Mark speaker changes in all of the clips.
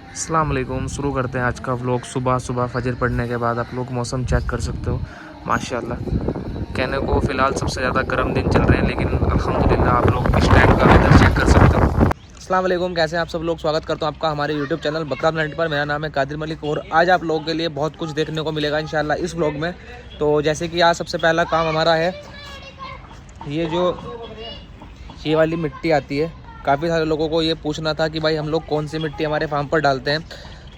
Speaker 1: अस्सलाम वालेकुम। शुरू करते हैं आज का व्लॉग। सुबह सुबह फजर पड़ने के बाद आप लोग मौसम चेक कर सकते हो, माशाल्लाह। कहने को फ़िलहाल सबसे ज़्यादा गर्म दिन चल रहे हैं, लेकिन अल्हम्दुलिल्लाह आप लोग इस टाइम का वेदर चेक कर सकते हो। अस्सलाम वालेकुम, कैसे हैं आप सब लोग। स्वागत करता हूं आपका हमारे यूट्यूब चैनल बकरा प्लैनेट पर। मेरा नाम है कादिर मलिक और आज आप लोगों के लिए बहुत कुछ देखने को मिलेगा इंशाल्लाह इस व्लॉग में। तो जैसे कि आज सबसे पहला काम हमारा है, ये वाली मिट्टी आती है। काफ़ी सारे लोगों को ये पूछना था कि भाई हम लोग कौन सी मिट्टी हमारे फार्म पर डालते हैं,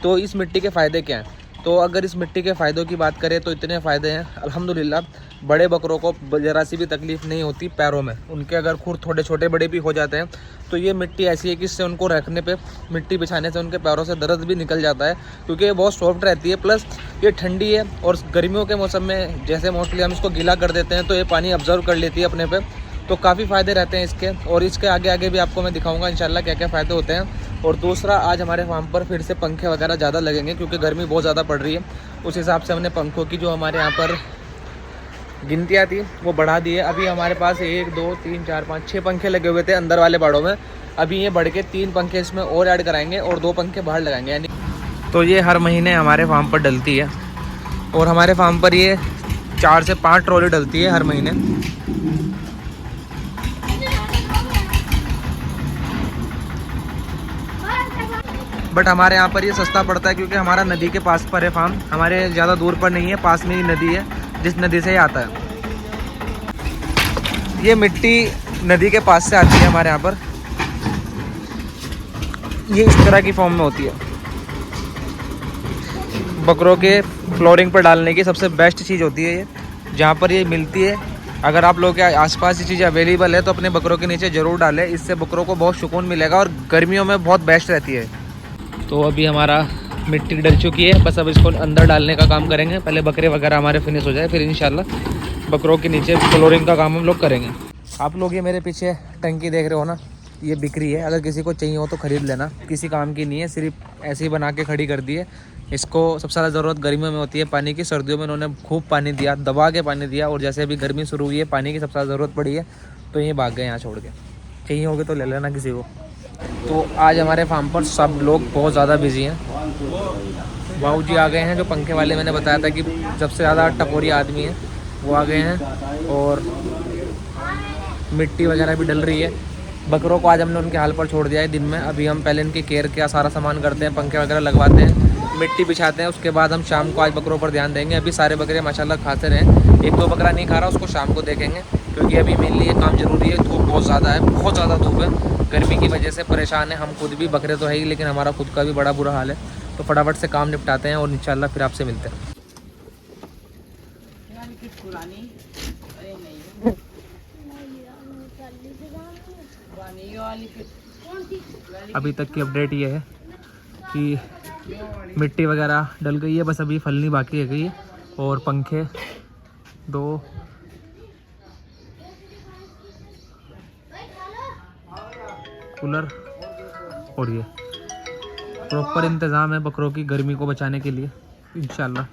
Speaker 1: तो इस मिट्टी के फ़ायदे क्या हैं। तो अगर इस मिट्टी के फ़ायदों की बात करें तो इतने फ़ायदे हैं अल्हम्दुलिल्लाह। बड़े बकरों को ज़रा सी भी तकलीफ़ नहीं होती पैरों में, उनके अगर खुर थोड़े छोटे बड़े भी हो जाते हैं तो ये मिट्टी ऐसी है कि इससे उनको रखने पे, मिट्टी बिछाने से उनके पैरों से दर्द भी निकल जाता है, क्योंकि ये बहुत सॉफ्ट रहती है। प्लस ये ठंडी है और गर्मियों के मौसम में जैसे मोस्टली हम इसको गीला कर देते हैं तो ये पानी ऑब्जर्व कर लेती है अपने पे। तो काफ़ी फ़ायदे रहते हैं इसके, और इसके आगे आगे भी आपको मैं दिखाऊंगा इंशाल्लाह क्या क्या फ़ायदे होते हैं। और दूसरा, आज हमारे फार्म पर फिर से पंखे वगैरह ज़्यादा लगेंगे क्योंकि गर्मी बहुत ज़्यादा पड़ रही है। उस हिसाब से हमने पंखों की जो हमारे यहाँ पर गिनतियाँ थी वो बढ़ा दी है। अभी हमारे पास 1 2 3 4 5 6 पंखे लगे हुए थे अंदर वाले बाड़ों में। अभी ये बढ़ के 3 पंखे इसमें और ऐड कराएंगे और 2 पंखे बाहर लगाएंगे, यानी तो ये हर महीने हमारे फार्म पर डलती है। और हमारे फार्म पर ये 4 से 5 ट्रॉली डलती है हर महीने। बट हमारे यहाँ पर ये सस्ता पड़ता है क्योंकि हमारा नदी के पास पर है फार्म, हमारे ज़्यादा दूर पर नहीं है, पास में ही नदी है जिस नदी से ये आता है। ये मिट्टी नदी के पास से आती है हमारे यहाँ पर, ये इस तरह की फॉर्म में होती है। बकरों के फ्लोरिंग पर डालने की सबसे बेस्ट चीज़ होती है ये, जहाँ पर ये मिलती है। अगर आप लोगों के आसपास ये चीज़ें अवेलेबल है तो अपने बकरों के नीचे ज़रूर डालें, इससे बकरों को बहुत सुकून मिलेगा और गर्मियों में बहुत बेस्ट रहती है। तो अभी हमारा मिट्टी डल चुकी है, बस अब इसको अंदर डालने का काम करेंगे। पहले बकरे वगैरह हमारे फिनिश हो जाए, फिर इंशाल्लाह बकरों के नीचे फ्लोरिंग का काम हम लोग करेंगे। आप लोग ये मेरे पीछे टंकी देख रहे हो ना, ये बिक्री है। अगर किसी को चाहिए हो तो ख़रीद लेना, किसी काम की नहीं है, सिर्फ ऐसे ही बना के खड़ी कर दी है। इसको सबसे ज़्यादा ज़रूरत गर्मियों में होती है पानी की। सर्दियों में इन्होंने खूब पानी दिया, दबा के पानी दिया, और जैसे अभी गर्मी शुरू हुई है पानी की सबसे ज़्यादा ज़रूरत पड़ी है तो ये भाग गए यहाँ छोड़ के। चाहिए होगी तो ले लेना किसी को। तो आज हमारे फार्म पर सब लोग बहुत ज़्यादा बिजी हैं। बाबू जी आ गए हैं, जो पंखे वाले मैंने बताया था कि सबसे ज़्यादा टपोरी आदमी है, वो आ गए हैं। और मिट्टी वगैरह भी डल रही है। बकरों को आज हमने उनके हाल पर छोड़ दिया है दिन में। अभी हम पहले इनकी केयर का सारा सामान करते हैं, पंखे वगैरह लगवाते हैं, मिट्टी बिछाते हैं, उसके बाद हम शाम को आज बकरों पर ध्यान देंगे। अभी सारे बकरे माशाल्लाह खाते रहे, 1 2 बकरा नहीं खा रहा, उसको शाम को देखेंगे क्योंकि अभी मेनली ये काम ज़रूरी है। धूप बहुत ज़्यादा है, बहुत ज़्यादा धूप है, गर्मी की वजह से परेशान है हम खुद भी। बकरे तो है ही, लेकिन हमारा खुद का भी बड़ा बुरा हाल है। तो फटाफट से काम निपटाते हैं और इंशाल्लाह फिर आपसे मिलते हैं। अभी तक की अपडेट ये है कि मिट्टी वगैरह डल गई है, बस अभी फलनी बाकी है गई है। और पंखे 2 कूलर और ये प्रॉपर इंतज़ाम है बकरों की गर्मी को बचाने के लिए इंशाल्लाह।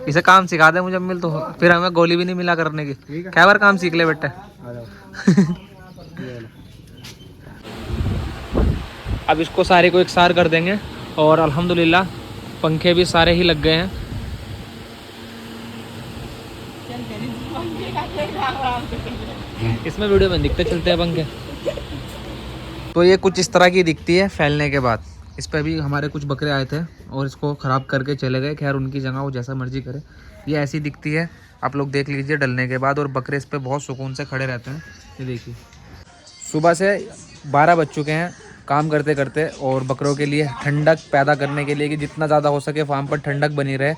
Speaker 1: इसे काम सिखा दे मुझे मिल, तो फिर हमें गोली भी नहीं मिला करने की। क्या बार काम सीख ले बेटे। अब इसको सारे को एकसार कर देंगे और अल्हम्दुलिल्लाह पंखे भी सारे ही लग गए हैं। इसमें वीडियो में दिखते चलते हैं पंखे। तो ये कुछ इस तरह की दिखती है फैलने के बाद। इस पर भी हमारे कुछ बकरे आए थे और इसको ख़राब करके चले गए, खैर उनकी जगह वो जैसा मर्जी करे। ये ऐसी दिखती है, आप लोग देख लीजिए डलने के बाद। और बकरे इस पर बहुत सुकून से खड़े रहते हैं। ये देखिए, सुबह से 12 बज चुके हैं काम करते करते, और बकरों के लिए ठंडक पैदा करने के लिए कि जितना ज़्यादा हो सके फार्म पर ठंडक बनी रहे,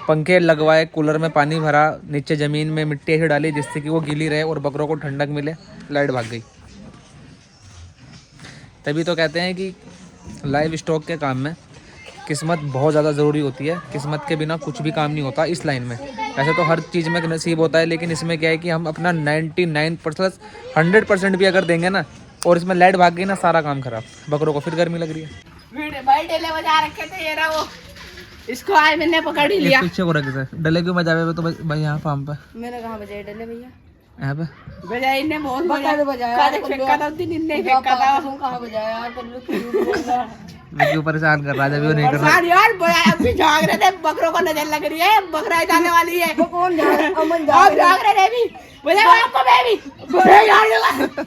Speaker 1: पंखे लगवाए, कूलर में पानी भरा, नीचे ज़मीन में मिट्टी ऐसी डाली जिससे कि वो गीली रहे और बकरों को ठंडक मिले। लाइट भाग गई। तभी तो कहते हैं कि लाइव स्टॉक के काम में किस्मत बहुत ज़्यादा ज़रूरी होती है। किस्मत के बिना कुछ भी काम नहीं होता इस लाइन में। वैसे तो हर चीज़ में नसीब होता है, लेकिन इसमें क्या है कि हम अपना 99% 100% भी अगर देंगे ना, और इसमें लाइट भाग गई ना, सारा काम खराब। बकरों को फिर गर्मी लग रही है।
Speaker 2: भाई डेले बजा रखे थे ये वो, इसको आज मैंने पकड़ ही लिया।
Speaker 1: पीछे को रखे डले क्यों बजावे तो भाई यहाँ फार्म पे
Speaker 2: मैंने कहा बजाए डले भैया,
Speaker 1: यहाँ पे
Speaker 2: बजाया इनने बहुत
Speaker 3: बकरा बजाया
Speaker 2: कल फेंका था उस दिन इनने फेंका था
Speaker 3: कहाँ बजाया यार कल्लू क्यों बोल रहा है?
Speaker 1: विक्की परेशान कर रहा है, जब वो नहीं कर
Speaker 2: और
Speaker 1: रहा।
Speaker 2: सार यार बजाया अभी झाग रहे थे बकरों को नजर लग रही है बकरा जाने वाली है
Speaker 3: वो कौन जा रहा है? अमन जा
Speaker 2: आप
Speaker 3: रहा है।
Speaker 2: झाग रहे थे भी बजाया आपको बेबी बड़े झाड़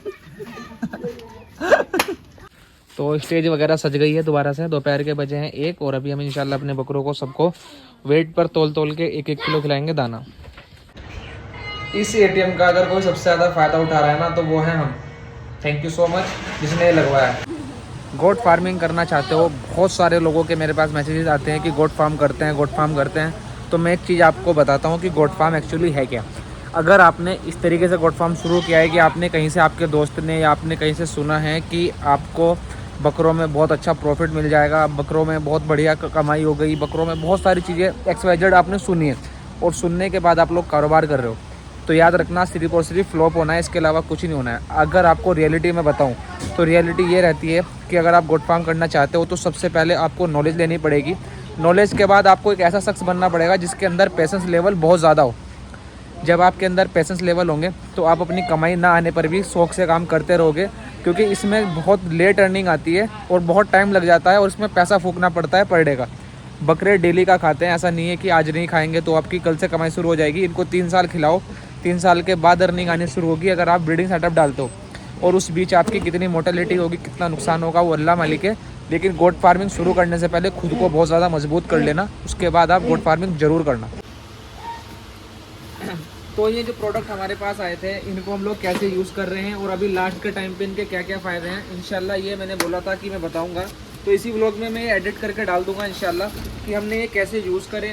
Speaker 1: तो स्टेज वगैरह सज गई है दोबारा से। दोपहर के बजे हैं 1 और अभी हम इंशाल्लाह अपने बकरों को सबको वेट पर तोल के 1-1 किलो खिलाएंगे दाना। इस एटीएम का अगर कोई सबसे ज़्यादा फ़ायदा उठा रहा है ना तो वो है हम। थैंक यू सो मच जिसने ये लगवाया है। गोट फार्मिंग करना चाहते हो, बहुत सारे लोगों के मेरे पास मैसेजेस आते हैं कि गोट फार्म करते हैं, गोट फार्म करते हैं। तो मैं एक चीज़ आपको बताता हूँ कि गोट फार्म एक्चुअली है क्या। अगर आपने इस तरीके से गोट फार्म शुरू किया है कि आपने कहीं से आपके दोस्त ने या आपने कहीं से सुना है कि आपको बकरों में बहुत अच्छा प्रॉफिट मिल जाएगा, बकरों में बहुत बढ़िया कमाई हो गई, बकरों में बहुत सारी चीज़ें XYZ आपने सुनी है और सुनने के बाद आप लोग कारोबार कर रहे हो, तो याद रखना सिर्फ और सिर्फ फ्लॉप होना है, इसके अलावा कुछ नहीं होना है। अगर आपको रियलिटी में बताऊं तो रियलिटी ये रहती है कि अगर आप गोट फार्म करना चाहते हो तो सबसे पहले आपको नॉलेज लेनी पड़ेगी। नॉलेज के बाद आपको एक ऐसा शख्स बनना पड़ेगा जिसके अंदर पेशेंस लेवल बहुत ज़्यादा हो। जब आपके अंदर पेशेंस लेवल होंगे तो आप अपनी कमाई ना आने पर भी शौक से काम करते रहोगे, क्योंकि इसमें बहुत लेट अर्निंग आती है और बहुत टाइम लग जाता है और इसमें पैसा फूकना पड़ता है पर डे का। बकरे डेली का खाते हैं, ऐसा नहीं है कि आज नहीं खाएंगे तो आपकी कल से कमाई शुरू हो जाएगी। इनको 3 साल खिलाओ, 3 साल के बाद अर्निंग आनी शुरू होगी अगर आप ब्रीडिंग सेटअप डालते हो। और उस बीच आपकी कितनी मोर्टेलिटी होगी, कितना नुकसान होगा वो अल्लाह मालिक है। लेकिन गोट फार्मिंग शुरू करने से पहले खुद को बहुत ज़्यादा मजबूत कर लेना, उसके बाद आप गोट फार्मिंग ज़रूर करना। तो ये जो प्रोडक्ट हमारे पास आए थे इनको हम लोग कैसे यूज़ कर रहे हैं और अभी लास्ट के टाइम पे इनके क्या क्या फ़ायदे हैं इंशाल्लाह ये मैंने बोला था कि मैं बताऊंगा, तो इसी व्लॉग में मैं एडिट करके डाल दूंगा इंशाल्लाह कि हमने ये कैसे यूज़ करें।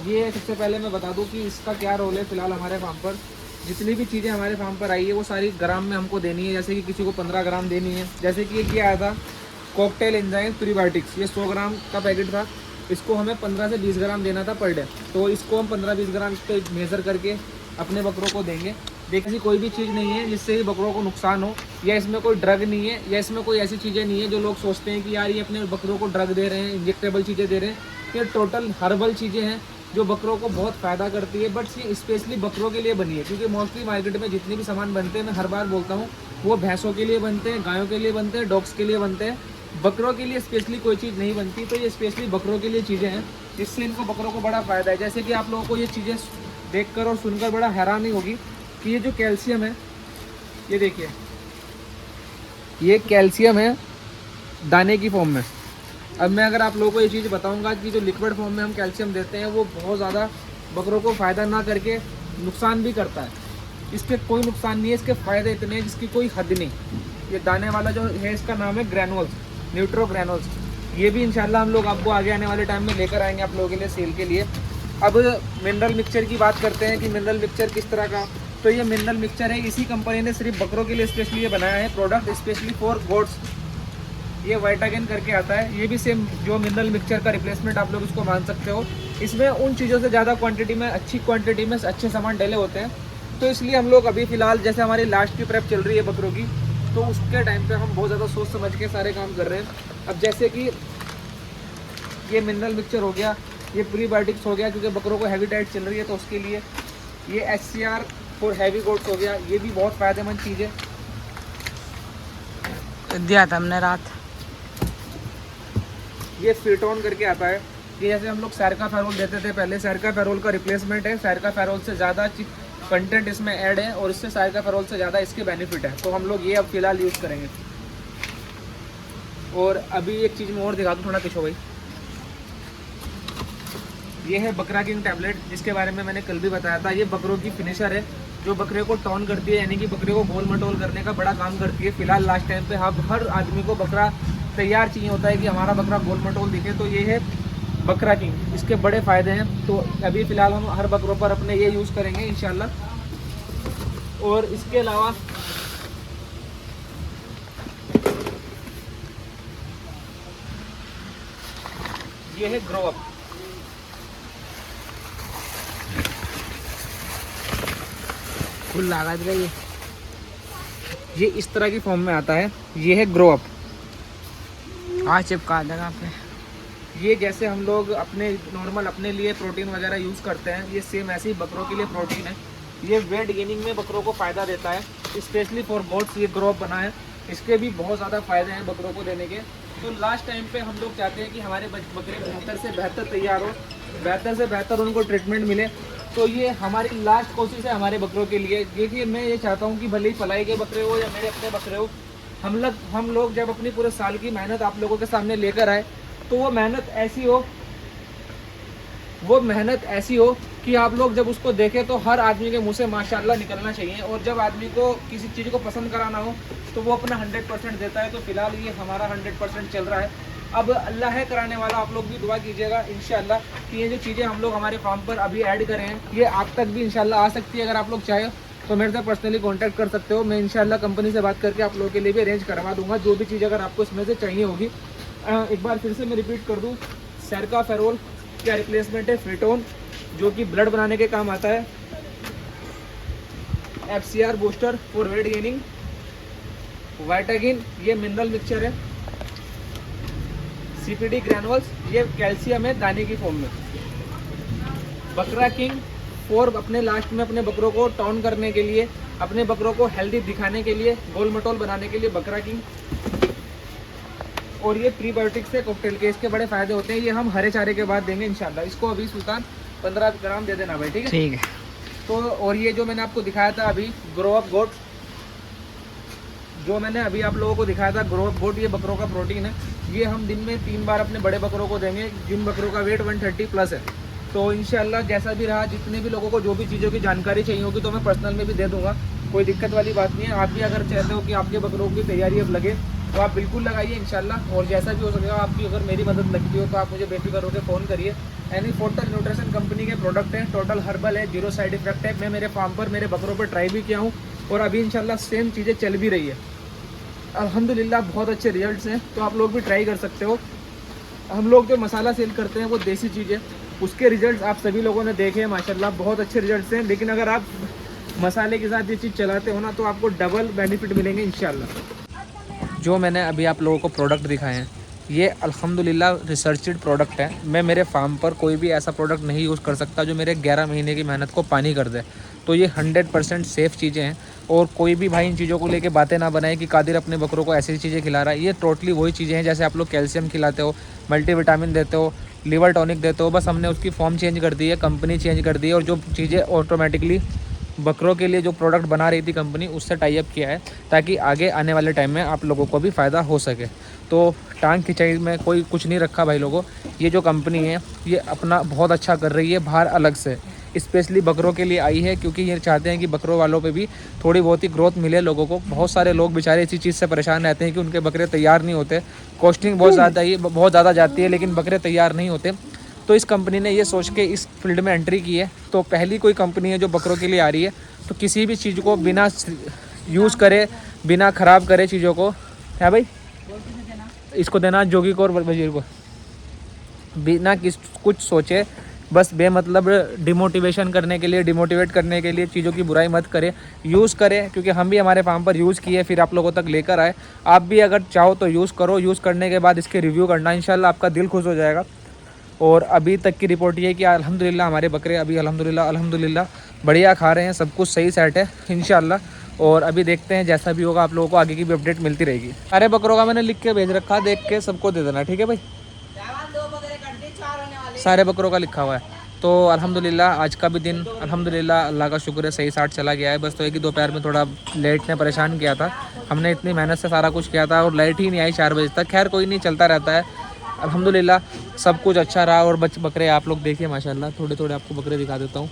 Speaker 1: ये सबसे पहले मैं बता दूं कि इसका क्या रोल है। फ़िलहाल हमारे फार्म पर जितनी भी चीज़ें हमारे फार्म पर आई है वो सारी ग्राम में हमको देनी है। जैसे कि किसी को 15 ग्राम देनी है। जैसे कि एक ये आया था कॉकटेल एंजाइम प्रीबायोटिक्स, ये 100 ग्राम का पैकेट था, इसको हमें 15 से 20 ग्राम देना था पर डे। तो इसको हम 15-20 ग्राम पे मेज़र करके अपने बकरों को देंगे। देखिए कोई भी चीज़ नहीं है जिससे बकरों को नुकसान हो, या इसमें कोई ड्रग नहीं है, या इसमें कोई ऐसी चीज़ें नहीं है जो लोग सोचते हैं कि यार ये अपने बकरों को ड्रग दे रहे हैं, इंजेक्टेबल चीज़ें दे रहे हैं। ये टोटल हर्बल चीज़ें हैं जो बकरों को बहुत फ़ायदा करती है, बट ये स्पेशली बकरों के लिए बनी है। क्योंकि मोस्टली मार्केट में जितने भी सामान बनते हैं, मैं हर बार बोलता हूँ, वो भैंसों के लिए बनते हैं, गायों के लिए बनते हैं, डॉग्स के लिए बनते हैं। बकरों के लिए स्पेशली कोई चीज़ नहीं बनती। तो ये स्पेशली बकरों के लिए चीज़ें हैं जिससे इनको बकरों को बड़ा फ़ायदा है। जैसे कि आप लोगों को ये चीज़ें देखकर और सुनकर बड़ा हैरानी होगी कि ये जो कैल्शियम है, ये देखिए, ये कैल्शियम है दाने की फॉर्म में। अब मैं अगर आप लोगों को ये चीज़ बताऊंगा कि जो लिक्विड फॉर्म में हम कैल्शियम देते हैं वो बहुत ज़्यादा बकरों को फ़ायदा ना करके नुकसान भी करता है। इसके कोई नुकसान नहीं है, इसके फ़ायदे इतने हैं जिसकी कोई हद नहीं। ये दाने वाला जो है इसका नाम है ग्रैनुल्स, न्यूट्रो ग्रैनुल्स। ये भी इंशाल्लाह हम लोग आपको आगे आने वाले टाइम में लेकर आएंगे आप लोगों के लिए सेल के लिए। अब मिनरल मिक्सचर की बात करते हैं कि मिनरल मिक्सचर किस तरह का। तो ये मिनरल मिक्सचर है, इसी कंपनी ने सिर्फ बकरों के लिए स्पेशली ये बनाया है प्रोडक्ट, स्पेशली फॉर गोट्स। ये वाइटागेन करके आता है, ये भी सेम जो मिनरल मिक्सचर का रिप्लेसमेंट आप लोग इसको मान सकते हो। इसमें उन चीज़ों से ज़्यादा क्वांटिटी में, अच्छी क्वांटिटी में अच्छे सामान डले होते हैं। तो इसलिए हम लोग अभी फ़िलहाल जैसे हमारी लास्ट की प्रेप चल रही है बकरों की, तो उसके टाइम पे हम बहुत ज़्यादा सोच समझ के सारे काम कर रहे हैं। अब जैसे कि ये मिनरल मिक्सचर हो गया, ये प्रीबायोटिक्स हो गया क्योंकि बकरों को हैवी डाइट चल रही है तो उसके लिए। ये HCR फॉर हैवी गोट्स हो गया, ये भी बहुत फ़ायदेमंद चीज़ है।
Speaker 3: दिया था हमने रात।
Speaker 1: ये फिटोन करके आता है, ये जैसे हम लोग सैरका फेरोल देते थे पहले, सैरका फेरोल का रिप्लेसमेंट है। सैरका फेरोल से ज़्यादा कंटेंट इसमें ऐड है और इससे सैरका फेरोल से ज़्यादा इसके बेनिफिट है। तो हम लोग ये अब फिलहाल यूज़ करेंगे। और अभी एक चीज़ मैं और दिखा दूँ, थोड़ा पीछे भाई। ये है बकरा किंग टैबलेट, जिसके बारे में मैंने कल भी बताया था। ये बकरों की फिनिशर है जो बकरे को टॉन करती है, यानी कि बकरे को गोल मटोल करने का बड़ा काम करती है। फिलहाल लास्ट टाइम पे हर आदमी को बकरा तैयार चाहिए होता है कि हमारा बकरा गोल मटोल दिखे, तो ये है बकरा किंग। इसके बड़े फ़ायदे हैं। तो अभी फ़िलहाल हम हर बकरों पर अपने ये यूज़ करेंगे इंशाल्लाह। और इसके अलावा ये है ग्रो अप। फुल लगा दिया ये इस तरह की फॉर्म में आता है। ये है ग्रो अप।
Speaker 3: आज चिपका देगा पे।
Speaker 1: ये जैसे हम लोग अपने नॉर्मल अपने लिए प्रोटीन वगैरह यूज़ करते हैं, ये सेम ऐसे ही बकरों के लिए प्रोटीन है। ये वेट गेनिंग में बकरों को फ़ायदा देता है, स्पेशली फॉर गोट्स ये ग्रो अप बना है, इसके भी बहुत ज़्यादा फ़ायदे हैं बकरों को देने के। तो लास्ट टाइम पे हम लोग चाहते हैं कि हमारे बकरे बेहतर से बेहतर तैयार हो, बेहतर से बेहतर उनको ट्रीटमेंट मिले। तो ये हमारी लास्ट कोशिश है हमारे बकरों के लिए। देखिए मैं ये चाहता हूँ कि भले ही पलाई के बकरे हो या मेरे अपने बकरे हो, हम लोग जब अपनी पूरे साल की मेहनत आप लोगों के सामने लेकर आए तो वो मेहनत ऐसी हो कि आप लोग जब उसको देखें तो हर आदमी के मुंह से माशाल्लाह निकलना चाहिए। और जब आदमी को किसी चीज़ को पसंद कराना हो तो वो अपना 100% देता है। तो फिलहाल ये हमारा 100% चल रहा है। अब अल्लाह है कराने वाला, आप लोग भी दुआ कीजिएगा इंशाल्लाह कि ये जो चीज़ें हम लोग हमारे फार्म पर अभी ऐड करें हैं ये आप तक भी इंशाल्लाह आ सकती है। अगर आप लोग चाहे तो मेरे से पर्सनली कांटेक्ट कर सकते हो, मैं इंशाल्लाह कंपनी से बात करके आप लोगों के लिए भी अरेंज करवा दूंगा जो भी चीज़ अगर आपको इसमें से चाहिए होगी। एक बार फिर से मैं रिपीट कर दूँ, सेरका फेरोल का रिप्लेसमेंट है फ्रीटोन जो कि ब्लड बनाने के काम आता है, FCR booster for weight gaining, वाइटागिन ये मिनरल मिक्सचर है, CPD ग्रैनुअल्स ये कैल्शियम है दाने की फॉर्म में, बकरा किंग फॉर अपने लास्ट में अपने बकरों को टॉन करने के लिए, अपने बकरों को हेल्दी दिखाने के लिए, गोल मटोल बनाने के लिए बकरा किंग। और ये प्रीबायोटिक्स है कॉकटेल के, इसके बड़े फायदे होते हैं। ये हम हरे चारे के बाद देंगे इंशाल्लाह। इसको अभी सुल्तान 15 ग्राम दे देना भाई, ठीक है?
Speaker 3: ठीक है।
Speaker 1: तो और ये जो मैंने आपको दिखाया था अभी ग्रो अप गोट, जो मैंने अभी आप लोगों को दिखाया था ग्रो अप गोट, ये बकरों का प्रोटीन है। ये हम दिन में 3 बार अपने बड़े बकरों को देंगे जिन बकरों का वेट 130 प्लस है। तो इंशाल्लाह जैसा भी रहा, जितने भी लोगों को जो भी चीज़ों की जानकारी चाहिए होगी तो मैं पर्सनल में भी दे दूँगा, कोई दिक्कत वाली बात नहीं है। आप भी अगर चाहते हो कि आपके बकरों की तैयारी अब लगे तो आप बिल्कुल लगाइए इंशाल्लाह। और जैसा भी हो सकेगा आपकी अगर मेरी मदद लगती हो तो आप मुझे बेफिक्र होकर फ़ोन करिए। एनीफोर्टल न्यूट्रिशन कंपनी के प्रोडक्ट हैं, टोटल हर्बल है, 0 साइड इफेक्ट है। मैं मेरे फार्म पर मेरे बकरों पर ट्राई भी किया हूँ और अभी इंशाल्लाह सेम चीज़ें चल भी रही है, अल्हम्दुलिल्लाह बहुत अच्छे रिजल्ट्स हैं। तो आप लोग भी ट्राई कर सकते हो। हम लोग जो मसाला सेल करते हैं वो देसी चीज़ें, उसके रिजल्ट्स आप सभी लोगों ने देखे हैं माशाल्लाह, बहुत अच्छे रिजल्ट्स हैं। लेकिन अगर आप मसाले के साथ ये चीज़ चलाते हो ना तो आपको डबल बेनिफिट मिलेंगे इंशाल्लाह। जो मैंने अभी आप लोगों को प्रोडक्ट दिखाए हैं ये अल्हम्दुलिल्लाह रिसर्चड प्रोडक्ट है। मैं मेरे फार्म पर कोई भी ऐसा प्रोडक्ट नहीं यूज़ कर सकता जो मेरे 11 महीने की मेहनत को पानी कर दे। तो ये 100% सेफ़ चीज़ें हैं। और कोई भी भाई इन चीज़ों को लेके बातें ना बनाए कि कादिर अपने बकरों को ऐसी चीज़ें खिला रहा है। ये टोटली वही चीज़ें हैं जैसे आप लोग कैल्शियम खिलाते हो, मल्टीविटामिन देते हो, लिवर टॉनिक देते हो, बस हमने उसकी फॉर्म चेंज कर दी है, कंपनी चेंज कर दी है। और जो चीज़ें ऑटोमेटिकली बकरों के लिए जो प्रोडक्ट बना रही थी कंपनी उससे टाई अप किया है ताकि आगे आने वाले टाइम में आप लोगों को भी फ़ायदा हो सके। तो टांग खिंचाई में कोई कुछ नहीं रखा भाई लोगों। ये जो कंपनी है ये अपना बहुत अच्छा कर रही है, बाहर अलग से स्पेशली बकरों के लिए आई है क्योंकि ये चाहते हैं कि बकरों वालों पे भी थोड़ी बहुत ही ग्रोथ मिले लोगों को। बहुत सारे लोग बेचारे इसी चीज़ से परेशान रहते हैं कि उनके बकरे तैयार नहीं होते, कॉस्टिंग बहुत ज़्यादा जाती है लेकिन बकरे तैयार नहीं होते। तो इस कंपनी ने ये सोच के इस फील्ड में एंट्री की है। तो पहली कोई कंपनी है जो बकरों के लिए आ रही है। तो किसी भी चीज़ को बिना यूज़ करे, बिना ख़राब करे चीज़ों को, है भाई इसको देना जोगी को और वजीर को, बिना कुछ सोचे बस बेमतलब डिमोटिवेट करने के लिए चीज़ों की बुराई मत करें, यूज़ करें। क्योंकि हम भी हमारे फार्म पर यूज़ किए फिर आप लोगों तक लेकर आए। आप भी अगर चाहो तो यूज़ करो, यूज़ करने के बाद इसके रिव्यू करना, इंशाल्लाह आपका दिल खुश हो जाएगा। और अभी तक की रिपोर्ट ये है कि अल्हम्दुलिल्लाह हमारे बकरे अभी अल्हम्दुलिल्लाह बढ़िया खा रहे हैं, सब कुछ सही सेट है इंशाल्लाह। और अभी देखते हैं जैसा भी होगा आप लोगों को आगे की भी अपडेट मिलती रहेगी। सारे बकरों का मैंने लिख के भेज रखा, देख के सबको दे देना, ठीक है भाई? सारे बकरों का लिखा हुआ है। तो अल्हम्दुलिल्लाह आज का भी दिन अल्हम्दुलिल्लाह अल्लाह का शुक्र है सही साथ चला गया है। बस तो एक ही दोपहर में थोड़ा लेट ने परेशान किया था, हमने इतनी मेहनत से सारा कुछ किया था और लाइट ही नहीं आई 4 बजे तक। खैर कोई नहीं, चलता रहता है अल्हम्दुलिल्लाह, सब कुछ अच्छा रहा। और बकरे आप लोग देखिए माशाल्लाह, थोड़े थोड़े आपको बकरे दिखा देता हूँ।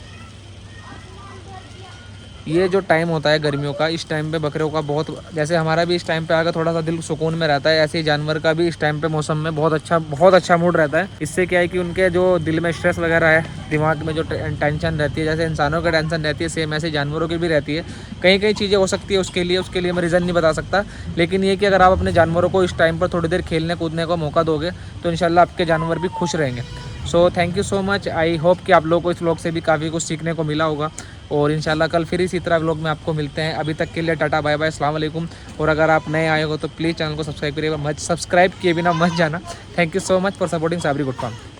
Speaker 1: ये जो टाइम होता है गर्मियों का, इस टाइम पे बकरियों का बहुत, जैसे हमारा भी इस टाइम पे आकर थोड़ा सा दिल सुकून में रहता है, ऐसे ही जानवर का भी इस टाइम पे मौसम में बहुत अच्छा मूड रहता है। इससे क्या है कि उनके जो दिल में स्ट्रेस वगैरह है, दिमाग में जो टेंशन रहती है, जैसे इंसानों की टेंशन रहती है सेम ऐसे जानवरों की भी रहती है। कई चीज़ें हो सकती है उसके लिए मैं रीज़न नहीं बता सकता। लेकिन ये कि अगर आप अपने जानवरों को इस टाइम पर थोड़ी देर खेलने कूदने का मौका दोगे तो इंशाल्लाह आपके जानवर भी खुश रहेंगे। So thank you so much. I hope कि आप लोगों को इस व्लॉग से भी काफ़ी कुछ सीखने को मिला होगा। और इंशाल्लाह कल फिर इसी तरह व्लॉग में आपको मिलते हैं। अभी तक के लिए टाटा बाय बाय, अस्सलाम वालेकुम। और अगर आप नए आए हो तो प्लीज़ चैनल को सब्सक्राइब करिएगा, सब्सक्राइब किए बिना मत जाना। Thank you so much for supporting Sabri good farm.